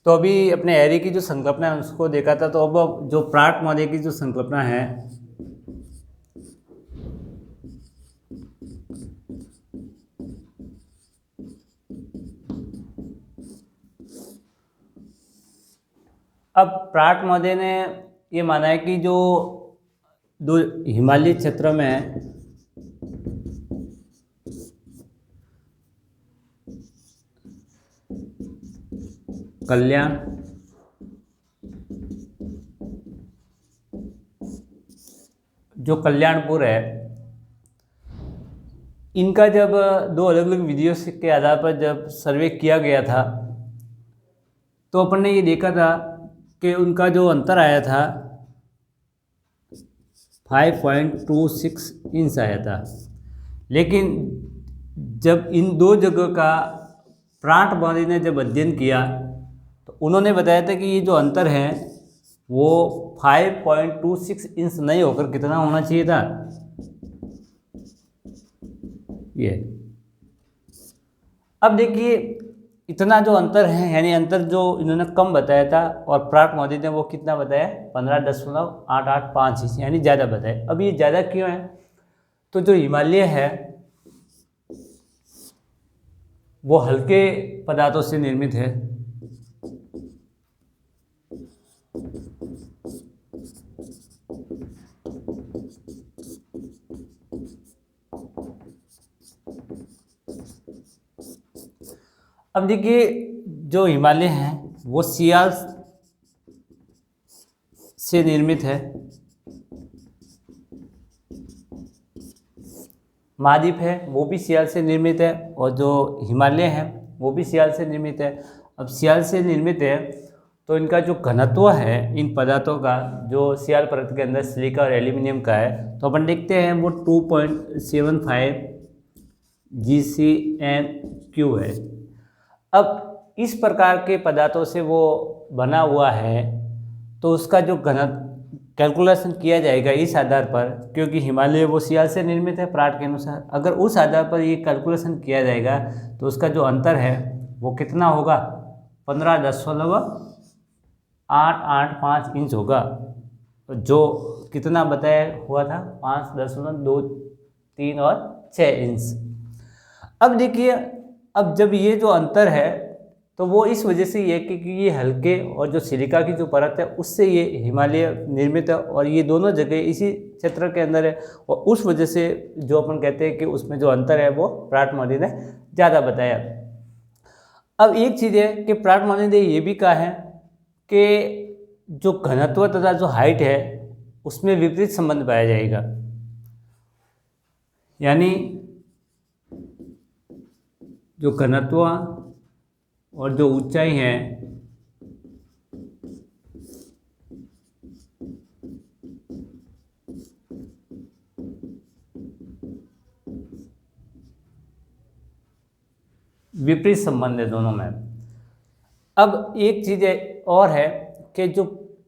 तो अभी अपने एरी की जो संकल्पना है उसको देखा था, तो अब जो प्राट मॉडल की जो संकल्पना है, अब प्राट मॉडल ने ये माना है कि जो दो हिमालय क्षेत्र में कल्याण, जो कल्याणपुर है, इनका जब दो अलग अलग विधियों के आधार पर जब सर्वे किया गया था, तो अपन ने ये देखा था कि उनका जो अंतर आया था 5.26 इंच आया था। लेकिन जब इन दो जगह का प्राट मॉडल ने जब अध्ययन किया, तो उन्होंने बताया था कि ये जो अंतर है वो 5.26 इंच नहीं होकर कितना होना चाहिए था, ये। अब देखिए इतना जो अंतर है, यानी अंतर जो इन्होंने कम बताया था और प्राट मॉडल ने वो कितना बताया, 15.885 इंच, यानी ज़्यादा बताया। अब ये ज़्यादा क्यों है? तो जो हिमालय है वो हल्के पदार्थों से निर्मित है, अब देखिए जो हिमालय है वो सियाल से निर्मित है, महाद्वीप है वो भी सियाल से निर्मित है, और जो हिमालय है वो भी सियाल से निर्मित है। अब सियाल से निर्मित है तो इनका जो घनत्व है इन पदार्थों का, जो सियाल परत के अंदर सिलिका और एल्यूमिनियम का है, तो अपन देखते हैं वो 2.75 GCm³ है। अब इस प्रकार के पदार्थों से वो बना हुआ है, तो उसका जो घनत्व कैलकुलेशन किया जाएगा इस आधार पर, क्योंकि हिमालय वो सियाल से निर्मित है प्राट के अनुसार, अगर उस आधार पर ये कैलकुलेशन किया जाएगा तो उसका जो अंतर है वो कितना होगा, 15.885 इंच होगा, जो कितना बताया हुआ था 5.23 और 6 इंच। अब देखिए, अब जब ये जो अंतर है तो वो इस वजह से ये कि ये हल्के और जो सिलिका की जो परत है उससे ये हिमालय निर्मित है, और ये दोनों जगह इसी क्षेत्र के अंदर है, और उस वजह से जो अपन कहते हैं कि उसमें जो अंतर है वो प्राट मॉडल ने ज़्यादा बताया। अब एक चीज़ है कि प्राट मॉडल ने ये भी कहा है कि जो घनत्व तथा जो हाइट है उसमें विपरीत संबंध पाया जाएगा, यानी जो घनत्व और जो ऊंचाई है विपरीत संबंध है दोनों में। अब एक चीज़ और है कि जो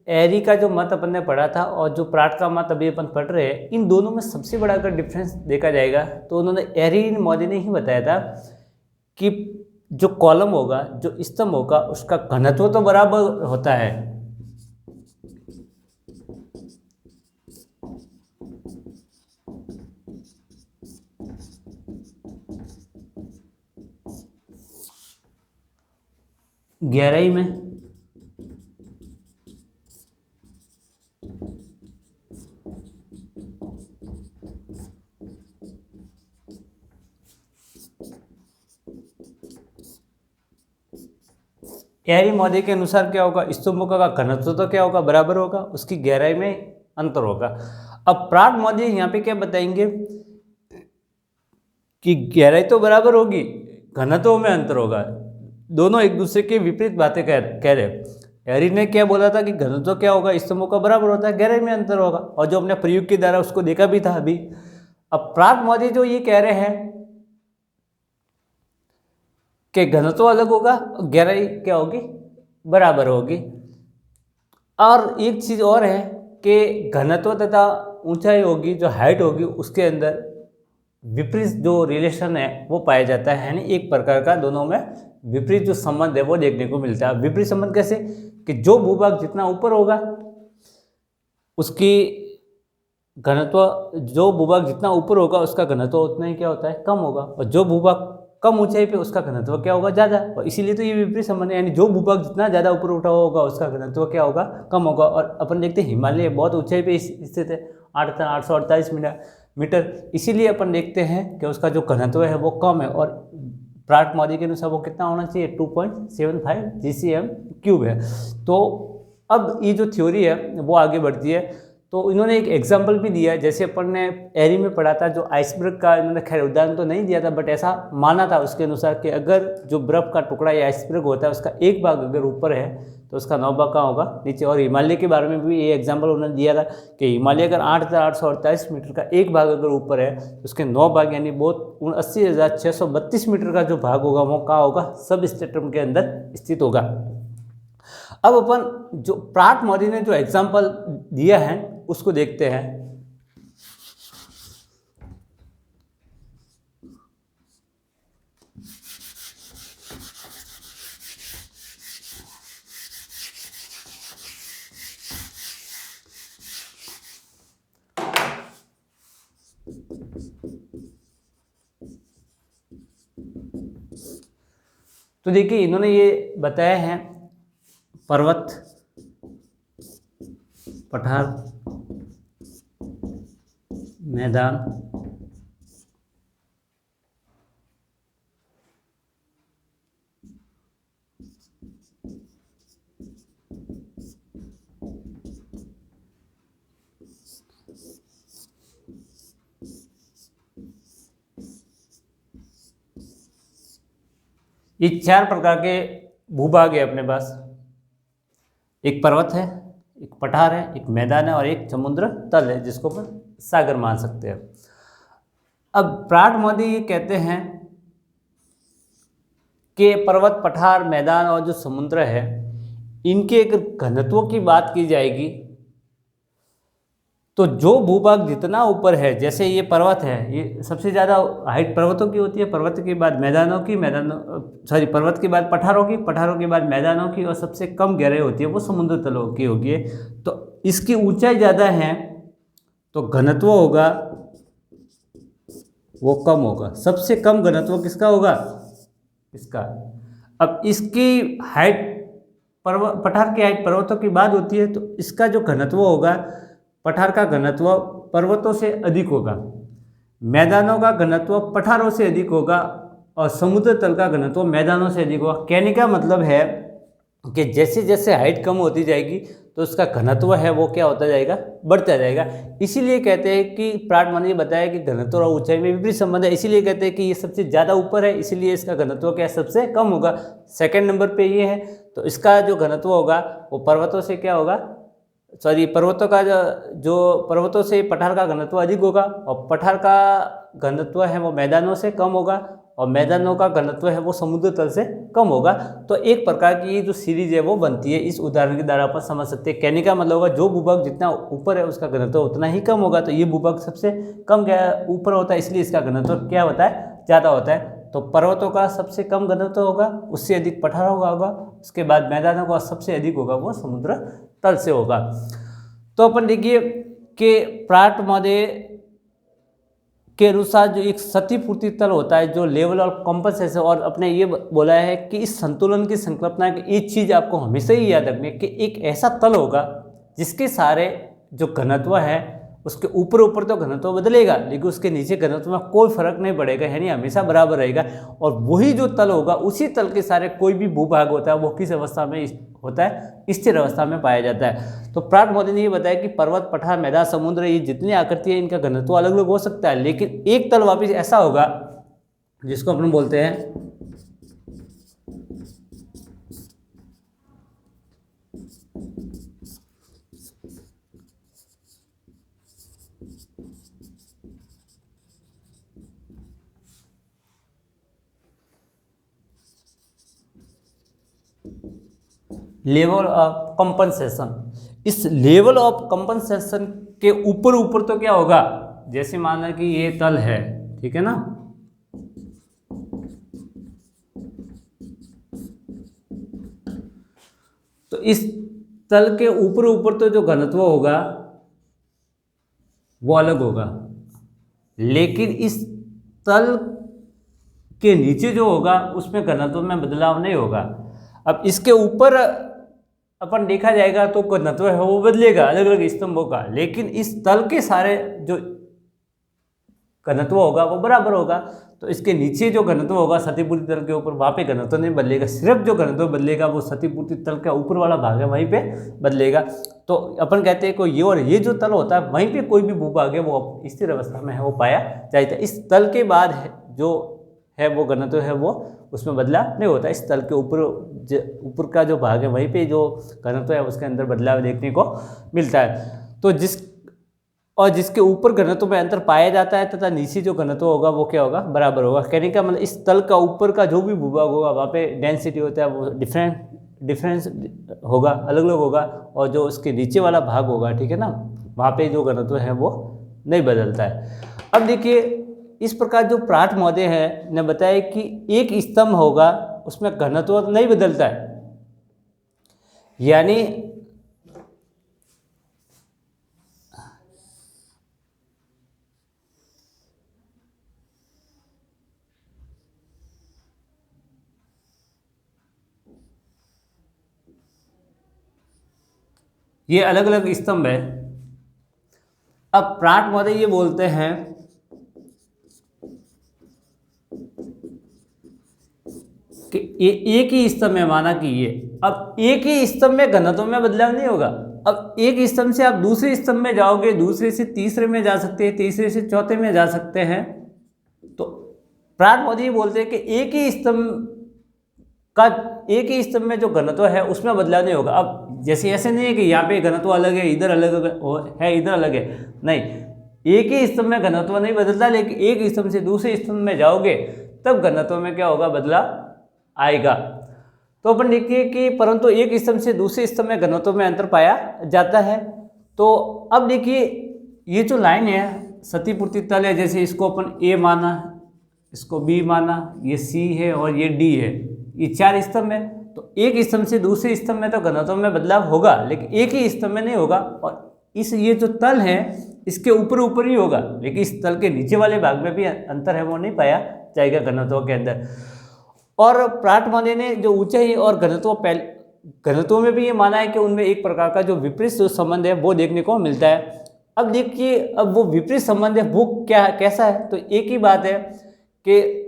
एरी का जो मत अपन ने पढ़ा था और जो प्राट का मत अभी अपन पढ़ रहे हैं, इन दोनों में सबसे बड़ा अगर डिफरेंस देखा जाएगा तो उन्होंने एरी मॉडल ने ही बताया था कि जो कॉलम होगा, जो स्तंभ होगा, उसका घनत्व तो बराबर होता है, गहराई में एरी मॉडल के अनुसार क्या होगा, स्तंभों का घनत्व तो क्या होगा, बराबर होगा, उसकी गहराई में अंतर होगा। अब प्राट मॉडल यहाँ पे क्या बताएंगे कि गहराई तो बराबर होगी, घनत्व में अंतर होगा। दोनों एक दूसरे के विपरीत बातें कह रहे। एरी ने क्या बोला था कि घनत्व क्या होगा, स्तंभों का बराबर होता है, गहराई में अंतर होगा, और जो अपने प्रयोग के द्वारा उसको देखा भी था अभी। अब प्राट मॉडल जो ये कह रहे हैं कि घनत्व अलग होगा, गहराई क्या होगी, बराबर होगी। और एक चीज़ और है कि घनत्व तथा ऊंचाई होगी, जो हाइट होगी, उसके अंदर विपरीत जो रिलेशन है वो पाया जाता है, यानी एक प्रकार का दोनों में विपरीत जो संबंध है वो देखने को मिलता है। विपरीत संबंध कैसे कि जो भूभाग जितना ऊपर होगा उसकी घनत्व, जो भूभाग जितना ऊपर होगा उसका घनत्व उतना ही क्या होता है, कम होगा, और जो भूभाग कम ऊंचाई पे उसका घनत्व क्या होगा, ज़्यादा। और इसीलिए तो ये विपरीत संबंध है, यानी जो भूभाग जितना ज़्यादा ऊपर उठा होगा उसका घनत्व क्या होगा, कम होगा। और अपन देखते हैं हिमालय बहुत ऊंचाई पे स्थित है, 848 मीटर, इसीलिए अपन देखते हैं कि उसका जो घनत्व है वो कम है। और प्राट मॉडल के अनुसार वो कितना होना चाहिए, 2.75 GCm³ है। तो अब ये जो थ्योरी है वो आगे बढ़ती है, तो इन्होंने एक एग्जाम्पल भी दिया है, जैसे अपन ने एरी में पढ़ा था, जो आइसबर्ग का इन्होंने खैर उदाहरण तो नहीं दिया था, बट ऐसा माना था उसके अनुसार कि अगर जो बर्फ़ का टुकड़ा या आइसबर्ग होता है उसका एक भाग अगर ऊपर है तो उसका 9 भाग कहाँ होगा, नीचे। और हिमालय के बारे में भी ये एग्जाम्पल उन्होंने दिया था कि हिमालय अगर 8,848 मीटर का एक भाग अगर ऊपर है तो उसके 9 भाग यानी बहुत 79,632 मीटर का जो भाग होगा वो कहाँ होगा, सब स्पेक्ट्रम के अंदर स्थित होगा। अब अपन जो प्राट मॉडल ने जो एग्जाम्पल दिया है उसको देखते हैं। तो देखिए इन्होंने ये बताया है पर्वत, पठार, मैदान, ये 4 प्रकार के भूभाग है अपने पास। एक पर्वत है, एक पठार है, एक मैदान है और एक समुद्र तल है जिसको अपन सागर मान सकते हैं। अब प्राट मॉडल ये कहते हैं कि पर्वत, पठार, मैदान और जो समुद्र है इनके एक घनत्व की बात की जाएगी तो जो भूभाग जितना ऊपर है, जैसे ये पर्वत है, ये सबसे ज़्यादा हाइट पर्वतों की होती है, पर्वत के बाद मैदानों की, पर्वत के बाद पठारों की, पठारों के बाद मैदानों की, और सबसे कम गहराई होती है वो समुद्र तलों की होगी है। तो इसकी ऊंचाई ज़्यादा है तो घनत्व होगा वो कम होगा। सबसे कम घनत्व किसका होगा, इसका। अब इसकी हाइट पठार की हाइट पर्वतों की बाद होती है तो इसका जो घनत्व होगा, पठार का घनत्व पर्वतों से अधिक होगा, मैदानों का घनत्व पठारों से अधिक होगा और समुद्र तल का घनत्व मैदानों से अधिक होगा। कहने का मतलब है कि जैसे जैसे हाइट कम होती जाएगी तो उसका घनत्व है वो क्या होता जाएगा, बढ़ता जाएगा। इसीलिए कहते हैं कि प्राट मॉडल ने बताया कि घनत्व और ऊंचाई में विपरीत संबंध है, इसीलिए कहते हैं कि ये सबसे ज़्यादा ऊपर है इसलिए इसका घनत्व क्या सबसे कम होगा। सेकेंड नंबर पे ये है तो इसका जो घनत्व होगा वो पर्वतों से क्या होगा, पर्वतों का जो पर्वतों से पठार का घनत्व अधिक होगा और पठार का घनत्व है वो मैदानों से कम होगा और मैदानों का घनत्व है वो समुद्र तल से कम होगा। तो एक प्रकार की ये जो सीरीज है वो बनती है, इस उदाहरण के द्वारा अपन समझ सकते हैं। कहने का मतलब होगा जो भूभाग जितना ऊपर है उसका घनत्व उतना ही कम होगा, तो ये भूभाग सबसे कम ऊपर होता है इसलिए इसका घनत्व क्या होता है, ज़्यादा होता है। तो पर्वतों का सबसे कम घनत्व होगा, उससे अधिक पठारों का होगा, उसके बाद मैदानों का सबसे अधिक होगा वो समुद्र तल से होगा। तो अपन देखिए कि प्राट मॉडल के अनुसार जो एक क्षतिपूर्ति तल होता है, जो लेवल ऑफ कॉम्पनसेशन, और अपने ये बोला है कि इस संतुलन की संकल्पना की एक चीज़ आपको हमेशा ही याद रखनी है कि एक ऐसा तल होगा जिसके सारे जो घनत्व है उसके ऊपर ऊपर तो घनत्व बदलेगा लेकिन उसके नीचे घनत्व में कोई फर्क नहीं पड़ेगा, यानी हमेशा बराबर रहेगा। और वही जो तल होगा उसी तल के सारे कोई भी भूभाग होता है वो किस अवस्था में होता है, स्थिर अवस्था में पाया जाता है। तो प्राट मॉडल ने ये बताया कि पर्वत, पठार, मैदान, समुद्र ये जितनी आकृति है इनका घनत्व अलग अलग हो सकता है, लेकिन एक तल वापिस ऐसा होगा जिसको अपन बोलते हैं लेवल ऑफ कंपनसेशन। इस लेवल ऑफ कंपनसेशन के ऊपर ऊपर तो क्या होगा, जैसे माना कि ये तल है ठीक है ना। तो इस तल के ऊपर ऊपर तो जो घनत्व होगा वो अलग होगा, लेकिन इस तल के नीचे जो होगा उसमें घनत्व में बदलाव नहीं होगा। अब इसके ऊपर अपन देखा जाएगा तो घनत्व है वो बदलेगा अलग अलग स्तंभों का, लेकिन इस तल के सारे जो घनत्व होगा वो बराबर होगा। तो इसके नीचे जो घनत्व होगा क्षतिपूर्ति तल के ऊपर, वहाँ पे घनत्व नहीं बदलेगा, सिर्फ जो घनत्व बदलेगा वो क्षतिपूर्ति तल का ऊपर वाला भाग है वहीं पे बदलेगा। तो अपन कहते हैं कि ये और ये जो तल होता है वहीं पे कोई भी भूभाग है वो स्थिर अवस्था में है वो पाया जाता है। इस तल के बाद जो है वो घनत्व है वो उसमें बदलाव नहीं होता। इस तल के ऊपर का जो भाग है वहीं पे जो घनत्व है उसके अंदर बदलाव देखने को मिलता है। तो जिसके ऊपर घनत्व में अंतर पाया जाता है तथा नीचे जो घनत्व होगा वो क्या होगा, बराबर होगा। कहने का मतलब इस तल का ऊपर का जो भी भूभाग होगा वहाँ पे डेंसिटी होता है वो डिफरेंस होगा, अलग अलग होगा, और जो उसके नीचे वाला भाग होगा, ठीक है ना, वहाँ पे जो घनत्व है वो नहीं बदलता है। अब देखिए इस प्रकार जो प्राट महोदय है ने बताया कि एक स्तंभ होगा उसमें घनत्व नहीं बदलता है, यानी ये अलग अलग स्तंभ है। अब प्राट महोदय ये बोलते हैं कि ये एक ही स्तंभ में, माना कि ये, अब एक ही स्तंभ में घनत्व में बदलाव नहीं होगा। अब एक स्तंभ से आप दूसरे स्तंभ में जाओगे, दूसरे से तीसरे में जा सकते हैं, तीसरे से चौथे में जा सकते हैं। तो प्राट महोदय बोलते हैं कि एक ही स्तंभ में जो घनत्व है उसमें बदलाव नहीं होगा। अब जैसे ऐसे नहीं है कि यहाँ पे घनत्व अलग है, इधर अलग है, इधर अलग है, नहीं, एक ही स्तंभ में घनत्व नहीं बदलता, लेकिन एक स्तंभ से दूसरे स्तंभ में जाओगे तब घनत्व में क्या होगा, बदलाव आएगा। तो अपन देखिए कि परंतु एक स्तंभ से दूसरे स्तंभ में घनत्व में अंतर पाया जाता है। तो अब देखिए ये जो लाइन है क्षतिपूर्ति तल है, जैसे इसको अपन ए माना, इसको बी माना, ये सी है और ये डी है, ये चार स्तंभ है। तो एक स्तंभ से दूसरे स्तंभ में तो घनत्व में बदलाव होगा, लेकिन एक ही स्तंभ में नहीं होगा। और ये जो तल है इसके ऊपर ही होगा, लेकिन इस तल के नीचे वाले भाग में भी अंतर है वो नहीं पाया जाएगा घनत्व के अंदर। और प्राट महोदय ने जो ऊंचाई और घनत्व में भी ये माना है कि उनमें एक प्रकार का जो विपरीत जो संबंध है वो देखने को मिलता है। अब देखिए अब वो विपरीत संबंध है वो कैसा है, तो एक ही बात है कि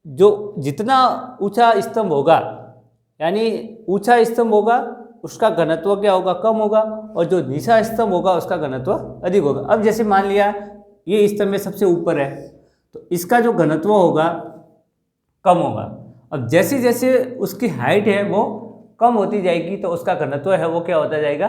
जो जितना ऊंचा स्तंभ होगा, यानी ऊंचा स्तंभ होगा उसका घनत्व क्या होगा, कम होगा, और जो नीचा स्तंभ होगा उसका घनत्व अधिक होगा। अब जैसे मान लिया ये स्तंभ में सबसे ऊपर है तो इसका जो घनत्व होगा कम होगा। अब जैसे जैसे उसकी हाइट है वो कम होती जाएगी तो उसका घनत्व है वो क्या होता जाएगा,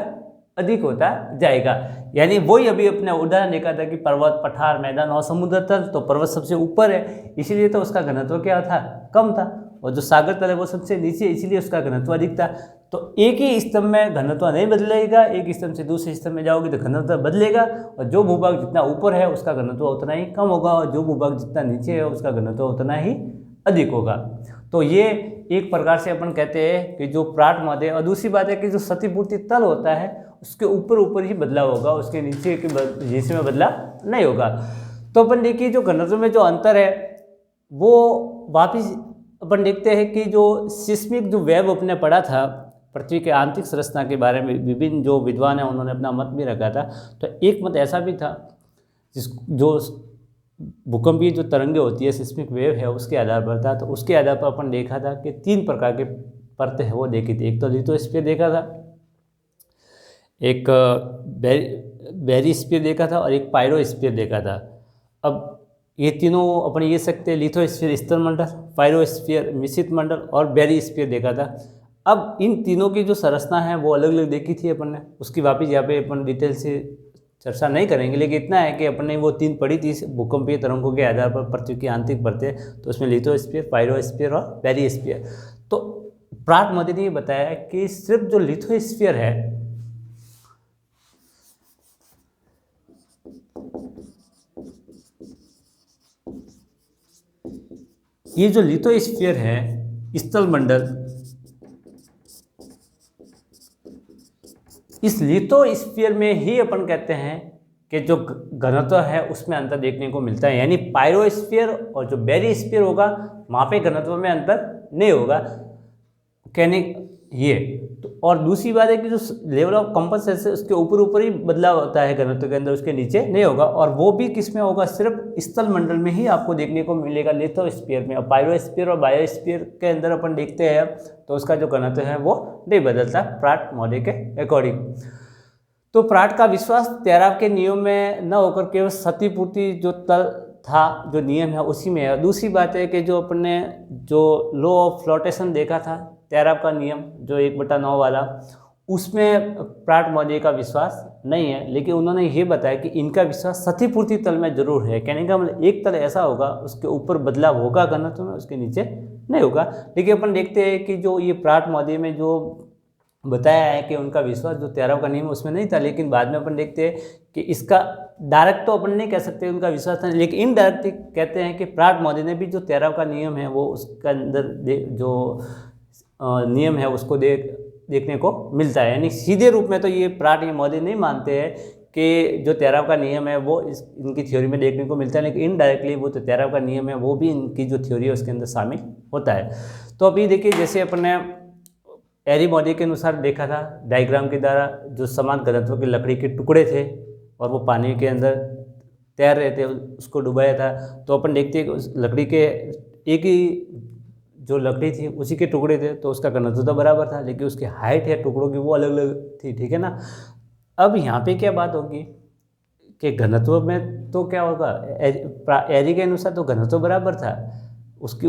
अधिक होता जाएगा। यानी वही अभी अपने उदाहरण देखा था कि पर्वत, पठार, मैदान और समुद्र तल, तो पर्वत सबसे ऊपर है इसीलिए तो उसका घनत्व क्या था, कम था, और जो सागर तल है वो सबसे नीचे इसलिए उसका घनत्व अधिक था। तो एक ही स्तंभ में घनत्व नहीं बदलेगा, एक स्तंभ से दूसरे स्तंभ में जाओगे तो घनत्व बदलेगा, और जो भूभाग जितना ऊपर है उसका घनत्व उतना ही कम होगा, और जो भूभाग जितना नीचे है उसका घनत्व उतना ही अधिक होगा। तो ये एक प्रकार से अपन कहते हैं कि जो प्राट महोदय, और दूसरी बात है कि जो क्षतिपूर्ति तल होता है उसके ऊपर ही बदलाव होगा, उसके नीचे के हिस्से में बदलाव नहीं होगा। तो अपन देखिए जो घनत्व में जो अंतर है वो वापिस अपन देखते हैं कि जो सिस्मिक जो वेव अपने पढ़ा था पृथ्वी के आंतरिक संरचना के बारे में, विभिन्न जो विद्वान हैं उन्होंने अपना मत भी रखा था। तो एक मत ऐसा भी था जो भूकंपीय जो तरंगे होती है, सिस्मिक वेव है, उसके आधार पर था। तो उसके आधार पर अपन देखा था कि 3 प्रकार के परतें है वो देखी थी। एक तो लिथोस्फीयर देखा था, एक बेरिस्फीयर देखा था, और एक पायरोस्फीयर देखा था। अब ये तीनों अपन ये सकते हैं, लिथोस्फीयर स्तर मंडल, पायरोस्फीयर मिश्रित मंडल और बेरिस्फीयर देखा था। अब इन तीनों की जो संरचना है वो अलग अलग देखी थी अपन ने, उसकी वापिस यहाँ पे अपन डिटेल से चर्चा नहीं करेंगे, लेकिन इतना है कि अपन ने वो 3 पढ़ी थी भूकंपीय तरंगों के आधार पर पृथ्वी की आंतरिक परतें, तो उसमें लिथोस्फीयर, पायरोस्फीयर और बेरिस्फीयर। तो प्राट महोदय ने ये बताया कि सिर्फ जो लिथोस्फीयर है ये जो लिथोस्फीयर है, स्थल मंडल, इस लिथोस्फीयर में ही अपन कहते हैं कि जो घनत्व है उसमें अंतर देखने को मिलता है। यानी पायरोस्फीयर और जो बेरिस्फीयर होगा वहाँ पे घनत्व में अंतर नहीं होगा, कहने ये तो। और दूसरी बात है कि जो लेवल ऑफ कंपनसेशन है उसके ऊपर ऊपर ही बदलाव होता है घनत्व के अंदर, उसके नीचे नहीं होगा। और वो भी किस में होगा, सिर्फ स्थल मंडल में ही आपको देखने को मिलेगा, लिथोस्फीयर में। और पायरोस्फीयर और बायोस्फीयर के अंदर अपन देखते हैं तो उसका जो घनत्व है वो नहीं बदलता प्राट मॉडल के अकॉर्डिंग। तो प्राट का विश्वास तैराव के नियम में न होकर केवल क्षतिपूर्ति जो तल था, जो नियम है उसी में है। दूसरी बात है कि जो अपने जो लॉ ऑफ फ्लोटेशन देखा था, तैराव का नियम जो 1/9 वाला, उसमें प्राट मॉडल का विश्वास नहीं है। लेकिन उन्होंने ये बताया कि इनका विश्वास क्षतिपूर्ति तल में जरूर है। कहने का मतलब एक तल ऐसा होगा उसके ऊपर बदलाव होगा घनत्व में, उसके नीचे नहीं होगा। लेकिन अपन देखते हैं कि जो ये प्राट मॉडल में जो बताया है कि उनका विश्वास जो तैराव का नियम उसमें नहीं था, लेकिन बाद में अपन देखते हैं कि इसका डायरेक्ट तो अपन नहीं कह सकते उनका विश्वास था, लेकिन इनडायरेक्टली कहते हैं कि प्राट मॉडल ने भी जो तैराव का नियम है वो उसके अंदर जो नियम है उसको देखने को मिलता है। यानी सीधे रूप में तो ये प्राट ये मॉडल नहीं मानते हैं कि जो तैराव का नियम है वो इनकी थ्योरी में देखने को मिलता है, लेकिन इनडायरेक्टली वो जो तैराव का नियम है वो भी इनकी जो थ्योरी है उसके अंदर शामिल होता है। तो अभी देखिए, जैसे अपने एरी मॉडल के अनुसार देखा था डायग्राम के द्वारा, जो समान घनत्व के लकड़ी के टुकड़े थे और वो पानी के अंदर तैर रहे थे, उसको डुबाया था। तो अपन देखते हैं कि उस लकड़ी के एक ही जो लकड़ी थी उसी के टुकड़े थे, तो उसका घनत्व तो बराबर था, लेकिन उसकी हाइट है टुकड़ों की वो अलग अलग थी, ठीक है ना। अब यहाँ पे क्या बात होगी कि घनत्व में तो क्या होगा, एरी के अनुसार तो घनत्व बराबर था, उसकी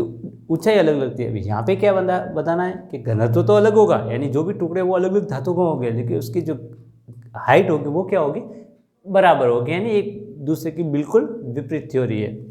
ऊंचाई अलग लगती है। अभी यहाँ पे क्या बताना है कि घनत्व तो अलग होगा, यानी जो भी टुकड़े वो अलग अलग धातु के होंगे, लेकिन उसकी जो हाइट होगी वो क्या होगी, बराबर होगी। यानी एक दूसरे की बिल्कुल विपरीत थ्योरी है।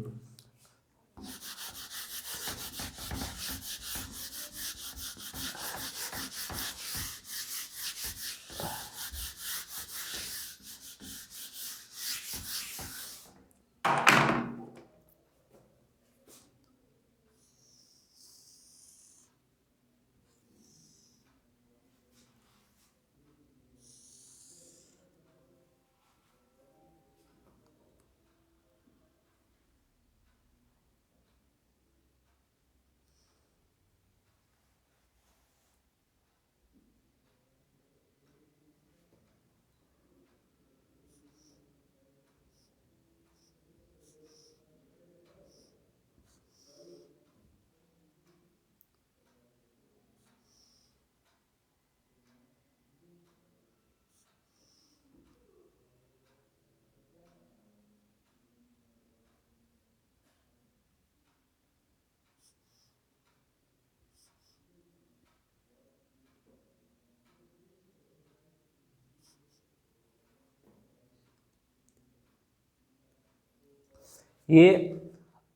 ये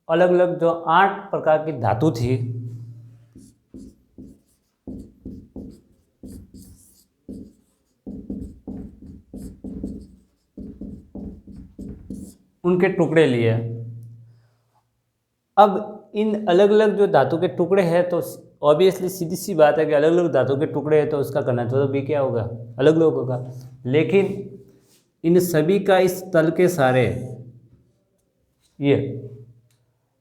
अलग अलग जो 8 प्रकार की धातु थी, उनके टुकड़े लिए। अब इन अलग अलग जो धातु के टुकड़े हैं तो ऑब्वियसली सीधी सी बात है कि अलग अलग धातु के टुकड़े हैं तो उसका घनत्व तो भी क्या होगा, अलग अलग होगा। लेकिन इन सभी का इस तल के सारे ये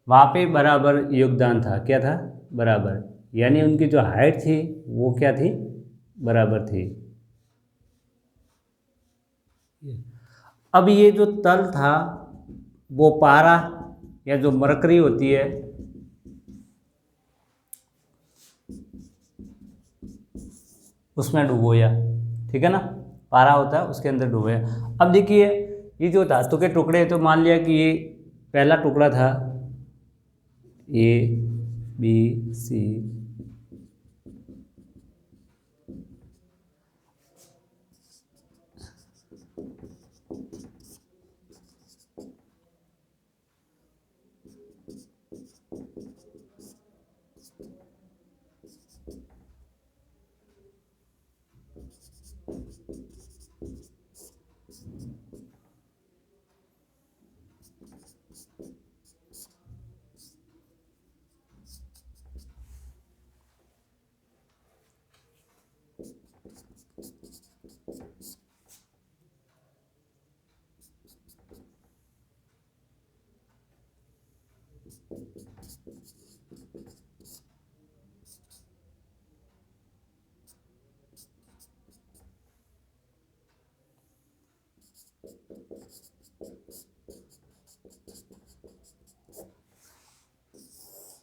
वहाँ पे बराबर योगदान था। क्या था, बराबर। यानी उनकी जो हाइट थी वो क्या थी, बराबर थी। अब ये जो तल था वो पारा या जो मरकरी होती है उसमें डुबोया, ठीक है ना, पारा होता है उसके अंदर डुबोया। अब देखिए ये जो धातु के टुकड़े हैं, तो मान लिया कि ये पहला टुकड़ा था ए बी सी,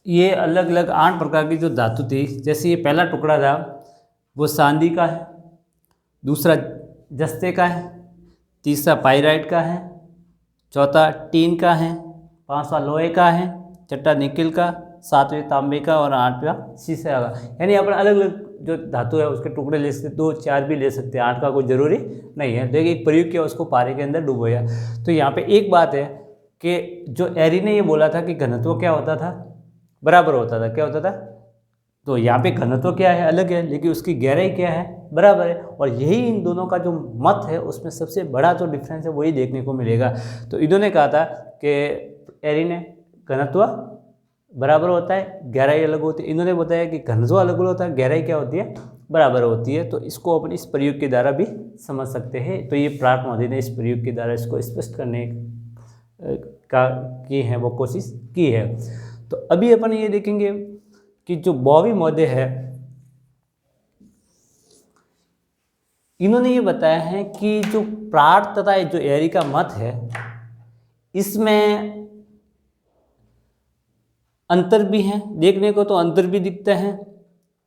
ये अलग अलग 8 प्रकार की जो धातु थी, जैसे ये पहला टुकड़ा था वो चांदी का है, दूसरा जस्ते का है, तीसरा पाइराइट का है, चौथा टीन का है, पांचवा लोहे का है, छठा निकिल का, सातवें तांबे का और आठवां शीशे का। यानी अपन अलग अलग जो धातु है उसके टुकड़े ले सकते, 2 4 भी ले सकते हैं, 8 का कोई ज़रूरी नहीं है। देखिए एक प्रयोग किया, उसको पारे के अंदर डुबोया। तो यहाँ पे एक बात है कि जो एरी ने ये बोला था कि घनत्व क्या होता था, बराबर होता था। क्या होता था? तो यहाँ पे घनत्व क्या है अलग है, लेकिन उसकी गहराई क्या है, बराबर है। और यही इन दोनों का जो मत है उसमें सबसे बड़ा जो डिफरेंस है वही देखने को मिलेगा। तो इन्होंने कहा था कि एरी ने घनत्व बराबर होता है, गहराई अलग होती है। इन्होंने बताया कि घनत्व अलग होता है, गहराई क्या होती है, बराबर होती है। तो इसको अपन इस प्रयोग के द्वारा भी समझ सकते हैं। तो ये प्राट महोदय ने इस प्रयोग के द्वारा इसको स्पष्ट करने का की है वो कोशिश की है। तो अभी अपन ये देखेंगे कि जो बॉबी महोदय है, इन्होंने ये बताया है कि जो प्राट तथा जो एरी का मत है इसमें अंतर भी है, देखने को तो अंतर भी दिखता है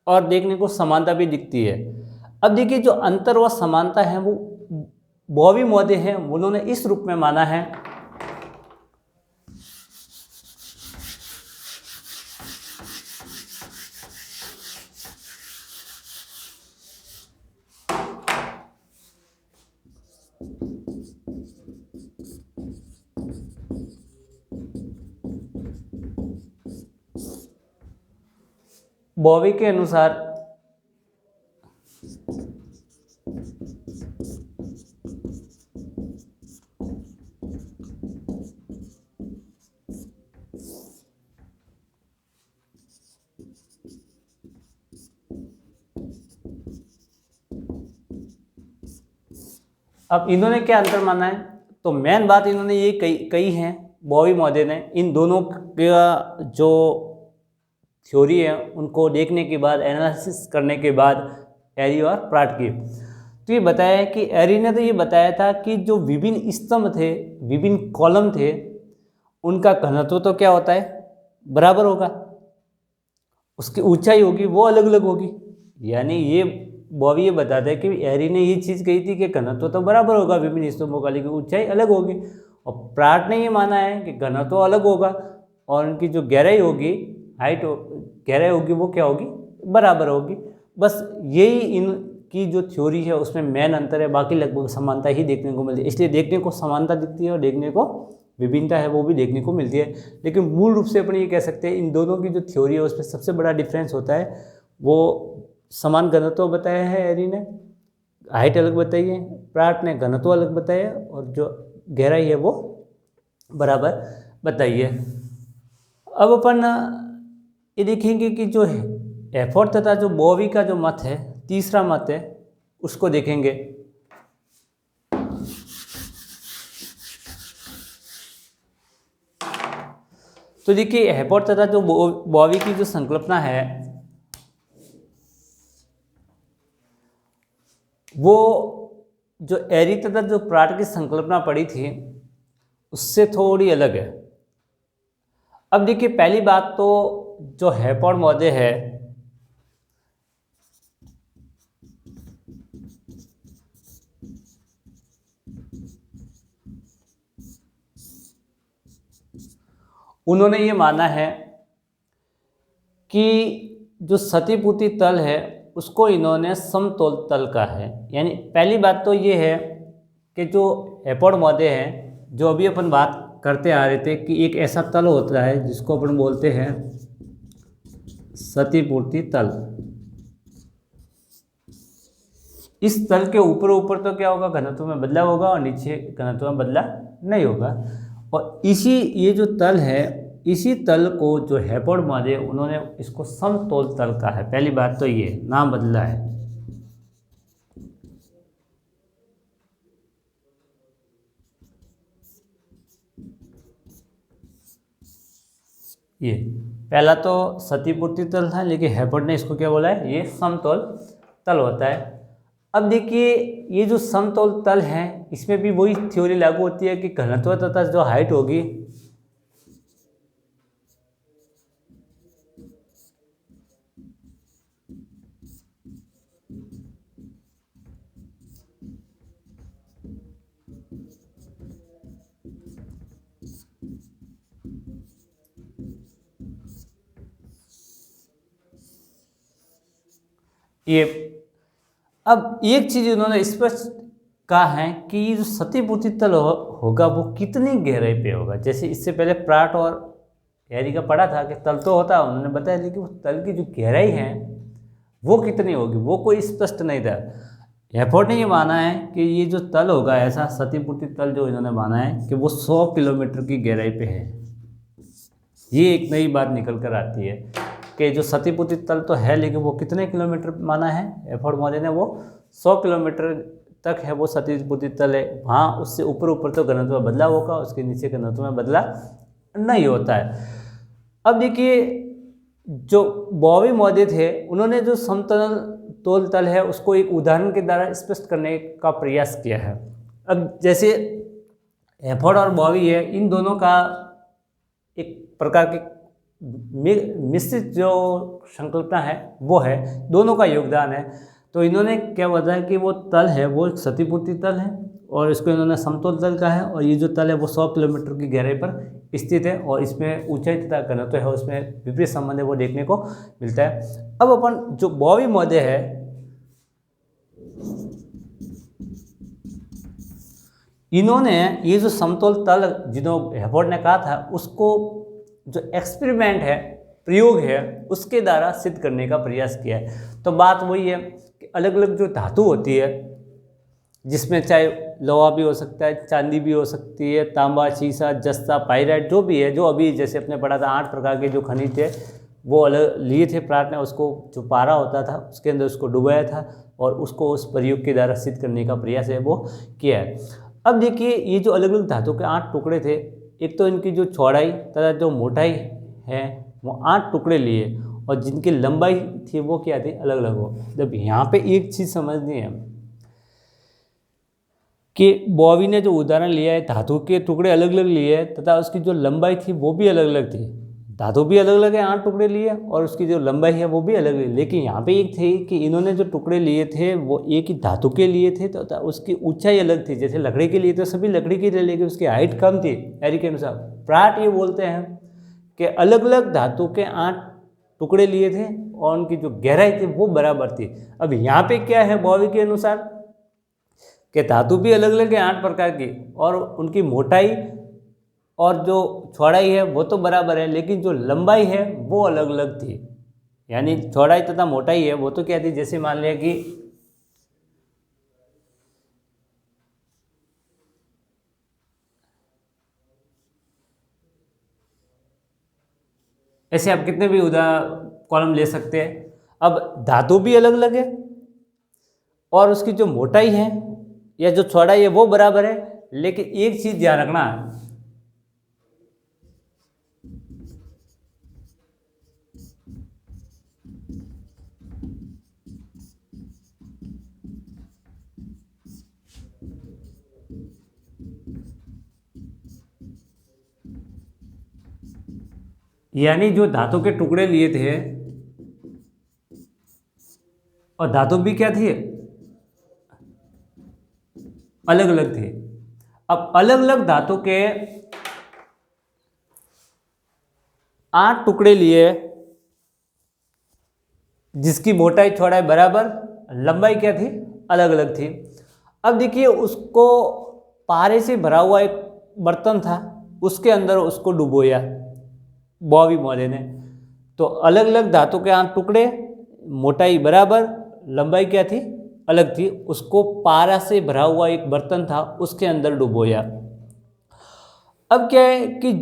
और देखने को समानता भी दिखती है। अब देखिए जो अंतर व समानता है वो बॉबी महोदय हैं उन्होंने इस रूप में माना है बॉबी के अनुसार अब इन्होंने क्या अंतर माना है, तो मेन बात इन्होंने ये कही है बॉबी महोदय ने, इन दोनों का जो थ्योरी है उनको देखने के बाद, एनालिसिस करने के बाद एरी और प्राट की, तो ये बताया है कि एरी ने तो ये बताया था कि जो विभिन्न स्तंभ थे, विभिन्न कॉलम थे, उनका घनत्व तो क्या होता है, बराबर होगा, उसकी ऊंचाई होगी वो अलग अलग होगी। यानी ये बॉबी ये बताता है कि एरी ने ये चीज़ कही थी कि घनत्व तो बराबर होगा विभिन्न स्तंभों का, लेकिन ऊंचाई अलग होगी। और प्राट ने ये माना है कि घनत्व अलग होगा और उनकी जो गहराई होगी, हाइट गहराई होगी वो क्या होगी, बराबर होगी। बस यही इनकी जो थ्योरी है उसमें मेन अंतर है, बाकी लगभग समानता ही देखने को मिलती है। इसलिए देखने को समानता दिखती है और देखने को विभिन्नता है वो भी देखने को मिलती है। लेकिन मूल रूप से अपन ये कह सकते हैं इन दोनों की जो थ्योरी है उसमें सबसे बड़ा डिफरेंस होता है वो समान घनत्व बताया है एरी ने, हाइट अलग बताई है, प्राट ने घनत्व अलग बताया और जो गहराई है वो बराबर बताई है। अब अपन ये देखेंगे कि जो एफोर्ड तथा जो बॉबी का जो मत है, तीसरा मत है, उसको देखेंगे। तो देखिए एफोर्ड तथा जो बॉबी की जो संकल्पना है वो जो एरी तथा जो प्राट की संकल्पना पड़ी थी उससे थोड़ी अलग है। अब देखिए पहली बात तो जो हेफोर्ड महोदय है उन्होंने ये माना है कि जो क्षतिपूर्ति तल है उसको इन्होंने समतल तल का है। यानी पहली बात तो ये है कि जो हेफोर्ड महोदय हैं, जो अभी अपन बात करते आ रहे थे कि एक ऐसा तल होता है जिसको अपन बोलते हैं क्षतिपूर्ति तल। इस तल के ऊपर ऊपर तो क्या होगा, घनत्व में बदलाव होगा और नीचे घनत्व में बदलाव नहीं होगा। और इसी ये जो तल है, इसी तल को जो हेफोर्ड महोदय उन्होंने इसको समतल तल कहा है। पहली बात तो ये नाम बदला है। ये पहला तो क्षतिपूर्ति तल था, लेकिन हेफोर्ड ने इसको क्या बोला है, ये समतल तल होता है। अब देखिए ये जो समतल तल है इसमें भी वही थ्योरी लागू होती है कि घनत्व तथा जो हाइट होगी ये अब एक चीज उन्होंने स्पष्ट कहा है कि ये जो क्षतिपूर्ति तल होगा वो कितनी गहराई पे होगा। जैसे इससे पहले प्राट और हैरी का पढ़ा था कि तल तो होता, उन्होंने बताया, लेकिन वो तल की जो गहराई है वो कितनी होगी वो कोई स्पष्ट नहीं था। एफर्ट ने ये माना है कि ये जो तल होगा, ऐसा क्षतिपूर्ति तल जो इन्होंने माना है कि वो 100 किलोमीटर की गहराई पे है। ये एक नई बात निकल कर आती है कि जो क्षतिपूर्ति तल तो है, लेकिन वो कितने किलोमीटर माना है एफर्ट मॉडल ने, वो 100 किलोमीटर तक है वो क्षतिपूर्ति तल है। वहाँ उससे ऊपर ऊपर तो घनत्व बदला होगा, उसके नीचे घनत्व में बदला नहीं होता है। अब देखिए जो बॉबी मॉडल थे उन्होंने जो समतल तोल तल है उसको एक उदाहरण के द्वारा स्पष्ट करने का प्रयास किया है। अब जैसे एफर्ट और बॉबी है, इन दोनों का एक प्रकार की मिश्रित जो संकल्पना है वो है, दोनों का योगदान है। तो इन्होंने क्या बताया कि वो तल है वो एक क्षतिपूर्ति तल है और इसको इन्होंने समतल तल का है, और ये जो तल है वो 100 किलोमीटर की गहराई पर स्थित है और इसमें ऊंचाई तथा घनत्व है उसमें विपरीत संबंध है वो देखने को मिलता है। अब अपन जो बॉबी मॉडल है, इन्होंने ये जो समतल तल जिन्होंने एफर्ट ने कहा था उसको जो एक्सपेरिमेंट है, प्रयोग है, उसके द्वारा सिद्ध करने का प्रयास किया है। तो बात वही है कि अलग अलग जो धातु होती है, जिसमें चाहे लोहा भी हो सकता है, चांदी भी हो सकती है, तांबा, शीशा, जस्ता, पाइराइट, जो भी है, जो अभी जैसे अपने पढ़ा था 8 प्रकार के जो खनिज थे वो अलग लिए थे प्राट ने, उसको जो पारा होता था उसके अंदर उसको डुबाया था और उसको उस प्रयोग के द्वारा सिद्ध करने का प्रयास है वो किया है। अब देखिए ये जो अलग अलग धातु के 8 टुकड़े थे, एक तो इनकी जो चौड़ाई तथा जो मोटाई है वो 8 टुकड़े लिए और जिनकी लंबाई थी वो क्या थी, अलग अलग हो। जब यहाँ पे एक चीज़ समझनी है कि बॉबी ने जो उदाहरण लिया है धातु के टुकड़े अलग अलग लिए हैं तथा उसकी जो लंबाई थी वो भी अलग अलग थी। धातु भी अलग अलग है, 8 टुकड़े लिए और उसकी जो लंबाई है वो भी अलग है। लेकिन यहाँ पे एक थी कि इन्होंने जो टुकड़े लिए थे वो एक ही धातु के लिए थे तो उसकी ऊंचाई अलग थी। जैसे लकड़ी के लिए तो सभी लकड़ी की थे, लेकिन उसकी हाइट कम थी हैरी के अनुसार। प्राट ये बोलते हैं कि अलग अलग धातु के 8 टुकड़े लिए थे और उनकी जो गहराई थी वो बराबर थी। अब यहाँ पे क्या है बॉबी के अनुसार कि धातु भी अलग अलग है 8 प्रकार की और उनकी मोटाई और जो चौड़ाई है वो तो बराबर है, लेकिन जो लंबाई है वो अलग अलग थी। यानी चौड़ाई तथा मोटाई है वो तो क्या थी, जैसे मान लिया कि ऐसे आप कितने भी कॉलम ले सकते हैं। अब धातु भी अलग अलग है और उसकी जो मोटाई है या जो चौड़ाई है वो बराबर है, लेकिन एक चीज ध्यान रखना है, यानी जो धातु के टुकड़े लिए थे और धातु भी क्या थी, अलग अलग थे। अब अलग अलग धातु के 8 टुकड़े लिए जिसकी मोटाई चौड़ाई बराबर, लंबाई क्या थी, अलग अलग थी। अब देखिए उसको पारे से भरा हुआ एक बर्तन था, उसके अंदर उसको डुबोया बॉबी मॉडल ने। तो अलग अलग धातु के 8 टुकड़े, मोटाई बराबर, लंबाई क्या थी, अलग थी। उसको पारा से भरा हुआ एक बर्तन था उसके अंदर डुबोया। अब क्या है कि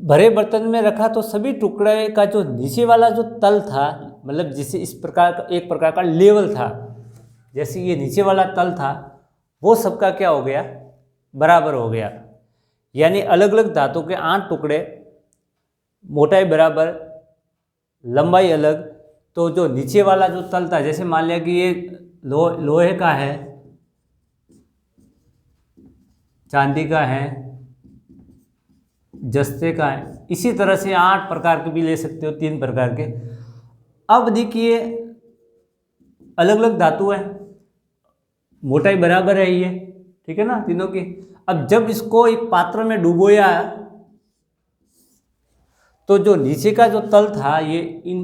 भरे बर्तन में रखा तो सभी टुकड़े का जो नीचे वाला जो तल था, मतलब जिसे इस प्रकार का एक प्रकार का लेवल था, जैसे ये नीचे वाला तल था वो सबका क्या हो गया, बराबर हो गया। यानी अलग अलग धातु के 8 टुकड़े, मोटाई बराबर, लंबाई अलग, तो जो नीचे वाला जो तल था, जैसे मान लिया कि ये लोहे का है, चांदी का है, जस्ते का है, इसी तरह से 8 प्रकार के भी ले सकते हो, 3 प्रकार के। अब देखिए अलग अलग धातु है, मोटाई बराबर है ये, ठीक है ना, तीनों की। अब जब इसको एक पात्र में डुबोया तो जो नीचे का जो तल था ये इन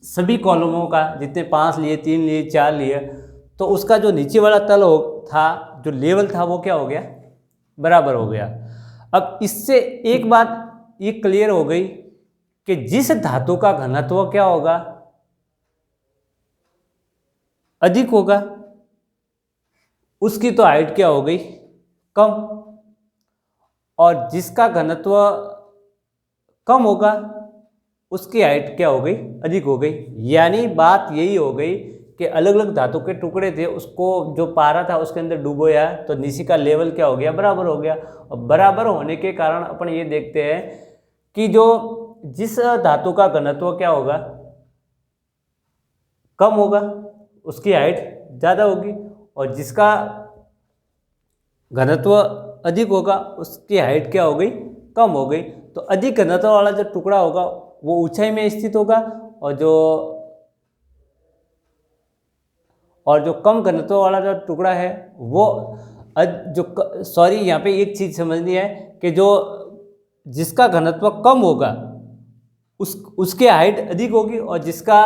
सभी कॉलमों का, जितने 5 लिए, 3 लिए, 4 लिए, तो उसका जो नीचे वाला तल था, जो लेवल था, वो क्या हो गया, बराबर हो गया। अब इससे एक बात ये क्लियर हो गई कि जिस धातु का घनत्व क्या होगा, अधिक होगा, उसकी तो हाइट क्या हो गई, कम, और जिसका घनत्व कम होगा उसकी हाइट क्या हो गई, अधिक हो गई। यानी बात यही हो गई कि अलग अलग धातु के टुकड़े थे, उसको जो पारा था उसके अंदर डुबोया तो नीचे का लेवल क्या हो गया, बराबर हो गया। और बराबर होने के कारण अपन ये देखते हैं कि जो जिस धातु का घनत्व क्या होगा, कम होगा, उसकी हाइट ज़्यादा होगी, और जिसका घनत्व अधिक होगा उसकी हाइट क्या हो गई, कम हो गई। तो अधिक घनत्व वाला जो टुकड़ा होगा वो ऊंचाई में स्थित होगा, और जो कम घनत्व वाला जो टुकड़ा है वो यहाँ पे एक चीज़ समझनी है कि जो जिसका घनत्व कम होगा उसकी हाइट अधिक होगी, और जिसका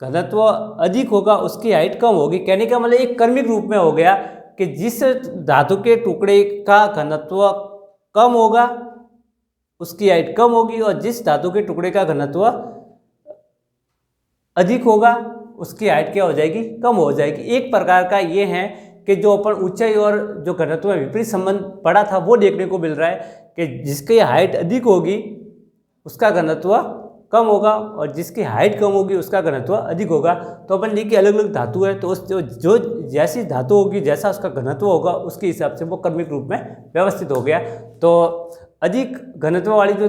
घनत्व अधिक होगा उसकी हाइट कम होगी। कहने का मतलब एक क्रमिक रूप में हो गया कि जिस धातु के टुकड़े का घनत्व कम होगा उसकी हाइट कम होगी, और जिस धातु के टुकड़े का घनत्व अधिक होगा उसकी हाइट क्या हो जाएगी, कम हो जाएगी। एक प्रकार का ये है कि जो अपन ऊंचाई और जो घनत्व में विपरीत संबंध पड़ा था वो देखने को मिल रहा है कि जिसकी हाइट अधिक होगी उसका घनत्व कम होगा, और जिसकी हाइट कम होगी उसका घनत्व अधिक होगा। तो अपन देखिए अलग अलग धातु है, तो उस जो जैसी धातु होगी, जैसा उसका घनत्व होगा, उसके हिसाब से वो क्रमिक रूप में व्यवस्थित हो गया। तो अधिक घनत्व वाली जो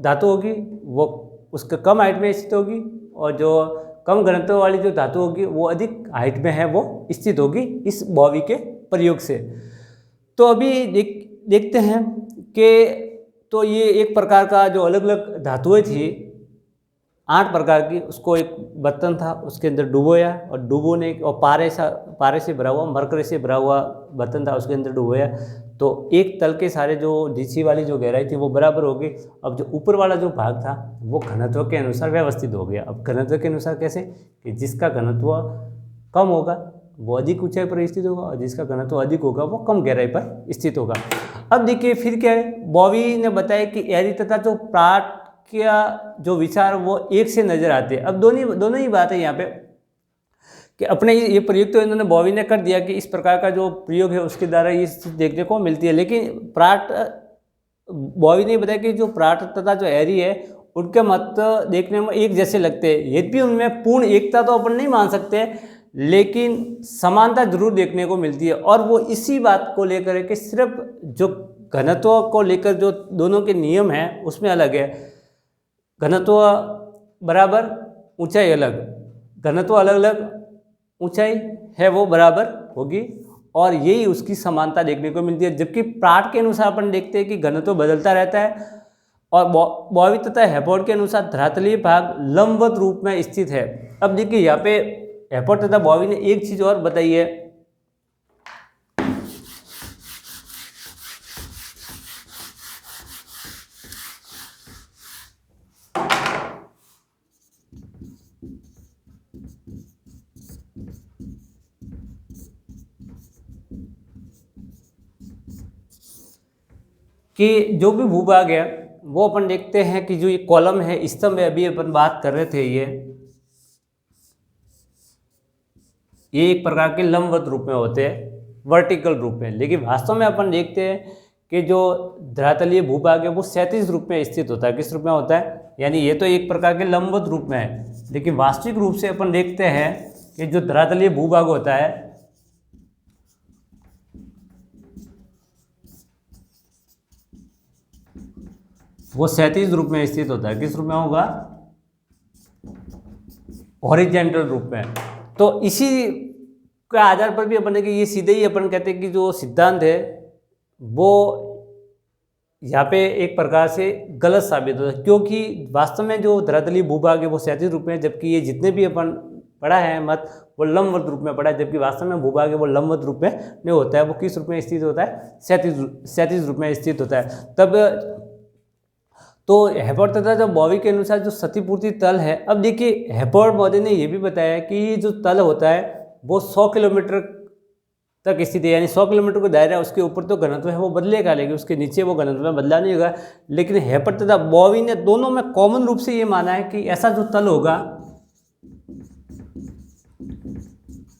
धातु होगी वो उसके कम हाइट में स्थित होगी, और जो कम घनत्व वाली जो धातु होगी वो अधिक हाइट में है, वो स्थित होगी इस बॉवी के प्रयोग से। तो अभी देखते हैं कि तो ये एक प्रकार का जो अलग अलग धातुएं थी 8 प्रकार की, उसको एक बर्तन था उसके अंदर डुबोया, और डुबोने और पारे से भरा हुआ, मरकरी से भरा हुआ बर्तन था उसके अंदर डुबोया, तो एक तल के सारे जो नीचे वाली जो गहराई थी वो बराबर हो गई। अब जो ऊपर वाला जो भाग था वो घनत्व के अनुसार व्यवस्थित हो गया। अब घनत्व के अनुसार कैसे, कि जिसका घनत्व कम होगा वो अधिक ऊंचाई पर स्थित होगा, और जिसका घनत्व अधिक होगा वो कम गहराई पर स्थित होगा। अब देखिए फिर क्या है, बॉवी ने बताया कि एरी तथा जो प्राट का जो विचार वो एक से नजर आते हैं। अब दोनों ही बात है यहाँ पे कि अपने ये प्रयोग तो इन्होंने बॉवी ने कर दिया कि इस प्रकार का जो प्रयोग है उसके द्वारा ये देखने को मिलती है, लेकिन प्राट बॉवी ने बताया कि जो प्राट तथा जो एरी है उनके मत देखने में एक जैसे लगते हैं, यद्यपि उनमें पूर्ण एकता तो अपन नहीं मान सकते, लेकिन समानता जरूर देखने को मिलती है। और वो इसी बात को लेकर है कि सिर्फ जो घनत्व को लेकर जो दोनों के नियम हैं उसमें अलग है, घनत्व बराबर ऊंचाई अलग, घनत्व अलग अलग ऊंचाई है वो बराबर होगी, और यही उसकी समानता देखने को मिलती है। जबकि प्राट के अनुसार अपन देखते हैं कि घनत्व बदलता रहता है, और बॉवी तथा हेपोड के अनुसार धरातलीय भाग लंबवत रूप में स्थित है। अब देखिए यहाँ पे हेपोड तथा बॉवी ने एक चीज और बताई है कि जो भी भूभाग है वो अपन देखते हैं कि जो ये कॉलम है, स्तंभ है, अभी अपन बात कर रहे थे, ये एक प्रकार के लंबवत रूप में होते हैं, वर्टिकल रूप में। लेकिन वास्तव में अपन देखते हैं कि जो धरातलीय भूभाग है वो क्षैतिज रूप में स्थित होता है। किस रूप में होता है, यानी ये तो एक प्रकार के लंबवत रूप में है, लेकिन वास्तविक रूप से अपन देखते हैं कि जो धरातलीय भूभाग होता है वो क्षैतिज रूप में स्थित होता है। किस रूप में होगा, हॉरिजॉन्टल रूप में। तो इसी के आधार पर भी अपन देखें, ये सीधे ही अपन कहते हैं कि जो सिद्धांत है वो यहाँ पे एक प्रकार से गलत साबित होता है, क्योंकि वास्तव में जो धरातलीय भूभाग है वो क्षैतिज रूप में, जबकि ये जितने भी अपन पढ़ा है मत वो लंबवत रूप में पढ़ा है, जबकि वास्तव में भूभाग है वो लंबवत रूप में नहीं होता है, वो किस रूप में स्थित होता है, क्षैतिज रूप में स्थित होता है। तब तो हेपर्ड तथा जो बॉवी के अनुसार जो क्षतिपूर्ति तल है, अब देखिए हेपर्ड महोदय ने ये भी बताया कि ये जो तल होता है वो 100 किलोमीटर तक स्थित है, यानी 100 किलोमीटर का दायरा है, उसके ऊपर तो घनत्व है वो बदलेगा, लेकिन उसके नीचे वो घनत्व में बदला नहीं होगा। लेकिन हेपर्ड तथा बॉवी ने दोनों में कॉमन रूप से ये माना है कि ऐसा जो तल होगा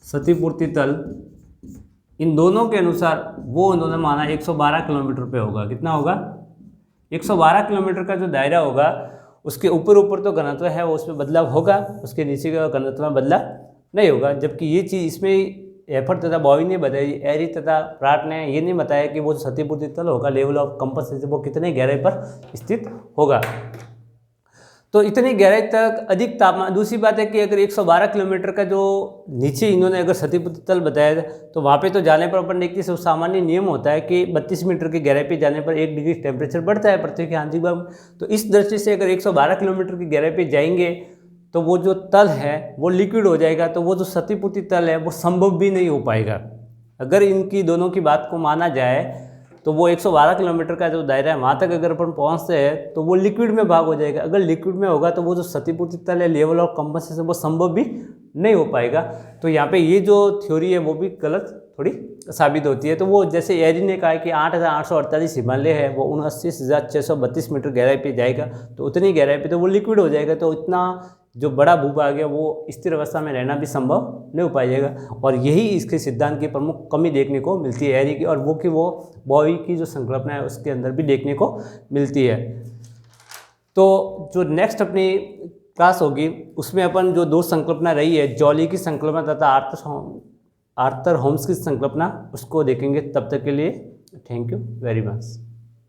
क्षतिपूर्ति तल, इन दोनों के अनुसार वो उन्होंने माना 112 किलोमीटर पे होगा। कितना होगा? 112 किलोमीटर का जो दायरा होगा उसके ऊपर तो घनत्व है वो उसमें बदलाव होगा, उसके नीचे का घनत्व में बदलाव नहीं होगा। जबकि ये चीज़ इसमें हेपर्ड तथा बॉवी ने बताई, एरी तथा प्राट ने ये नहीं बताया कि वो जो क्षतिपूर्ति तल होगा लेवल ऑफ कंपनसेशन वो कितने गहराई पर स्थित होगा। तो इतनी गहराई तक अधिक तापमान। दूसरी बात है कि अगर 112 किलोमीटर का जो नीचे इन्होंने अगर क्षतिपूर्ति तल बताया तो वहाँ पे तो जाने पर अपन देखते हैं सामान्य नियम होता है कि 32 मीटर की गहराई पे जाने पर 1 डिग्री टेम्परेचर बढ़ता है पृथ्वी के आंतरिक भाग में। तो इस दृष्टि से अगर 112 किलोमीटर की गहराई पे जाएंगे तो वो जो तल है वो लिक्विड हो जाएगा, तो वो जो क्षतिपूर्ति तल है वो संभव भी नहीं हो पाएगा। अगर इनकी दोनों की बात को माना जाए तो वो 112 किलोमीटर का जो दायरा है वहाँ तक अगर अपन पहुँचते हैं तो वो लिक्विड में भाग हो जाएगा। अगर लिक्विड में होगा तो वो जो क्षतिपूर्ति तल है लेवल ऑफ कंपनसेशन वो संभव भी नहीं हो पाएगा। तो यहाँ पे ये जो थ्योरी है वो भी गलत थोड़ी साबित होती है। तो वो जैसे एरी ने कहा कि 8,848 हिमालय है वो 79,632 मीटर गहराई पे जाएगा, तो उतनी गहराई पे तो वो लिक्विड हो जाएगा। तो इतना जो बड़ा भूभाग है वो स्थिर अवस्था में रहना भी संभव नहीं हो पाएगा। और यही इसके सिद्धांत की प्रमुख कमी देखने को मिलती है एरी की, और वो कि वो बॉवी की जो संकल्पना है उसके अंदर भी देखने को मिलती है। तो जो नेक्स्ट अपनी क्लास होगी उसमें अपन जो दो संकल्पना रही है, जॉली की संकल्पना तथा आर्थर होम्स की संकल्पना, उसको देखेंगे। तब तक के लिए थैंक यू वेरी मच।